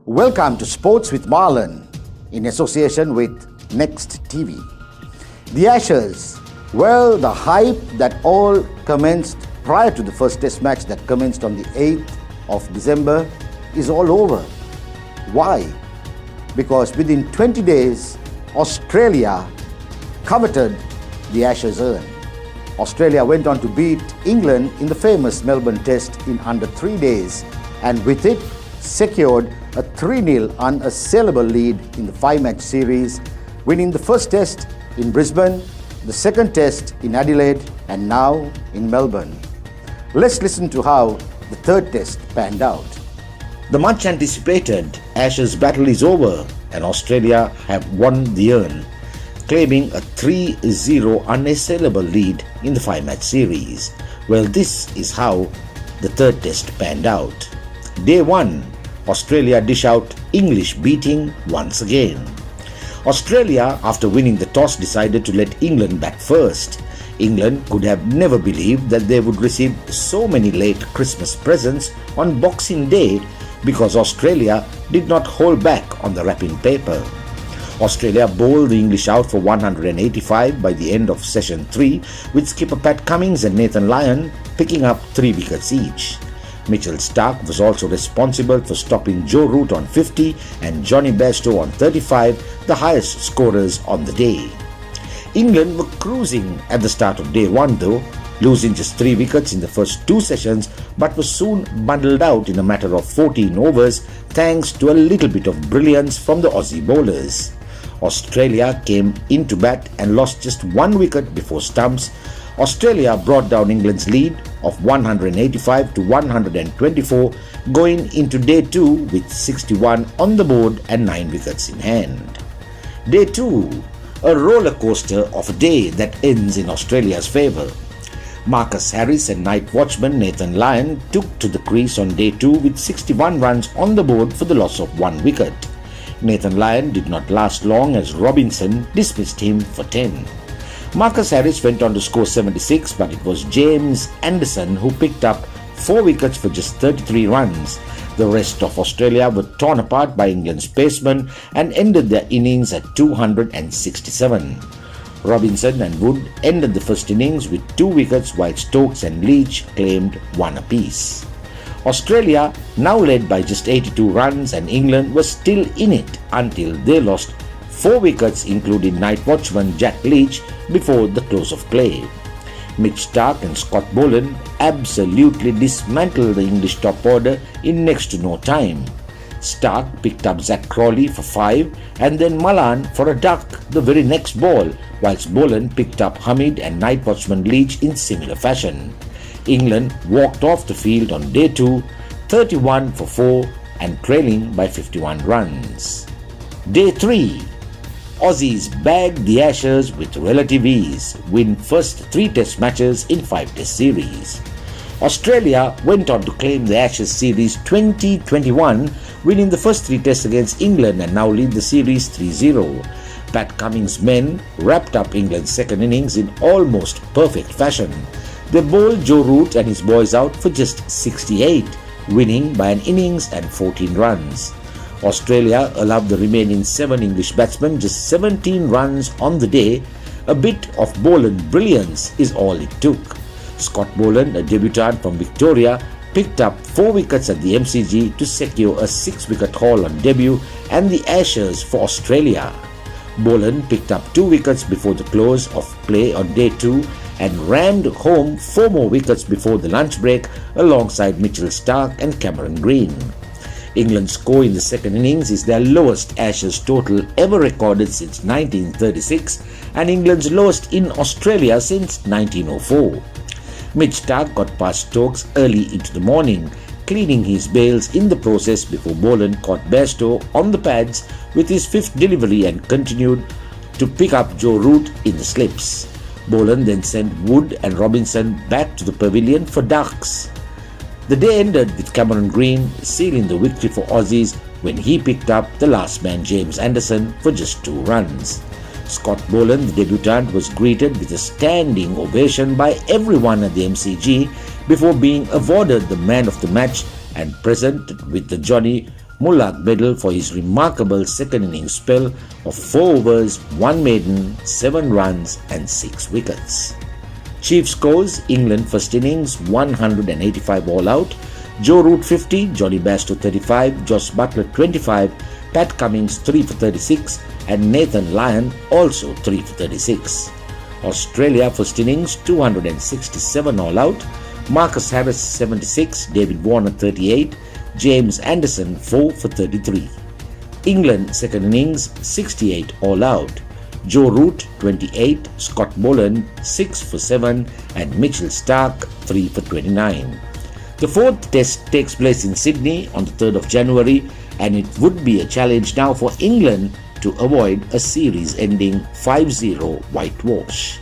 Welcome to Sports with Marlon in association with Next TV. The Ashes, well, the hype that all commenced prior to the first test match that commenced on the 8th of December is all over. Why? Because within 20 days, Australia coveted the Ashes urn. Australia went on to beat England in the famous Melbourne Test in under 3 days, and with it secured a 3-0 unassailable lead in the 5-match series, winning the first test in Brisbane, the second test in Adelaide, and now in Melbourne. Let's listen to how the third test panned out. The much anticipated Ashes battle is over and Australia have won the urn, claiming a 3-0 unassailable lead in the 5-match series. Well, this is how the third test panned out. Day 1, Australia dish out English beating once again. Australia, after winning the toss, decided to let England bat first. England could have never believed that they would receive so many late Christmas presents on Boxing Day because Australia did not hold back on the wrapping paper. Australia bowled the English out for 185 by the end of session 3, with skipper Pat Cummins and Nathan Lyon picking up 3 wickets each. Mitchell Starc was also responsible for stopping Joe Root on 50 and Johnny Bairstow on 35, the highest scorers on the day. England were cruising at the start of day 1 though, losing just 3 wickets in the first 2 sessions, but was soon bundled out in a matter of 14 overs thanks to a little bit of brilliance from the Aussie bowlers. Australia came into bat and lost just 1 wicket before stumps. Australia brought down England's lead of 185 to 124, going into day 2 with 61 on the board and 9 wickets in hand. Day 2, a roller coaster of a day that ends in Australia's favour. Marcus Harris and night watchman Nathan Lyon took to the crease on day 2 with 61 runs on the board for the loss of 1 wicket. Nathan Lyon did not last long as Robinson dismissed him for 10. Marcus Harris went on to score 76, but it was James Anderson who picked up 4 wickets for just 33 runs. The rest of Australia were torn apart by England's pacemen and ended their innings at 267. Robinson and Wood ended the first innings with 2 wickets, while Stokes and Leach claimed 1 apiece. Australia now led by just 82 runs and England was still in it until they lost 4 wickets, including night watchman Jack Leach, before the close of play. Mitch Starc and Scott Boland absolutely dismantled the English top order in next to no time. Starc picked up Zach Crawley for 5 and then Marlon for a duck the very next ball, whilst Boland picked up Hamid and night watchman Leach in similar fashion. England walked off the field on day 2, 31 for 4 and trailing by 51 runs. Day 3, Aussies bagged the Ashes with relative ease, win first 3 test matches in 5 test series. Australia went on to claim the Ashes series 2021, winning the first 3 tests against England and now lead the series 3-0. Pat Cummins' men wrapped up England's second innings in almost perfect fashion. They bowled Joe Root and his boys out for just 68, winning by an innings and 14 runs. Australia allowed the remaining 7 English batsmen just 17 runs on the day. A bit of Boland brilliance is all it took. Scott Boland, a debutant from Victoria, picked up 4 wickets at the MCG to secure a 6-wicket haul on debut and the Ashes for Australia. Boland picked up 2 wickets before the close of play on day 2 and rammed home 4 more wickets before the lunch break alongside Mitchell Starc and Cameron Green. England's score in the second innings is their lowest Ashes total ever recorded since 1936 and England's lowest in Australia since 1904. Mitch Starc got past Stokes early into the morning, cleaning his bails in the process before Boland caught Bairstow on the pads with his 5th delivery and continued to pick up Joe Root in the slips. Boland then sent Wood and Robinson back to the pavilion for ducks. The day ended with Cameron Green sealing the victory for Aussies when he picked up the last man James Anderson for just 2 runs. Scott Boland, the debutant, was greeted with a standing ovation by everyone at the MCG before being awarded the man of the match and presented with the Johnny Mullak medal for his remarkable second innings spell of 4 overs, 1 maiden, 7 runs and 6 wickets. Chief scores: England first innings 185 all out, Joe Root 50, Johnny Bairstow 35, Josh Buttler 25, Pat Cummins 3 for 36 and Nathan Lyon also 3 for 36. Australia first innings 267 all out, Marcus Harris 76, David Warner 38, James Anderson 4 for 33. England second innings 68 all out, Joe Root 28, Scott Boland 6 for 7 and Mitchell Starc 3 for 29. The fourth test takes place in Sydney on the 3rd of January and it would be a challenge now for England to avoid a series ending 5-0 whitewash.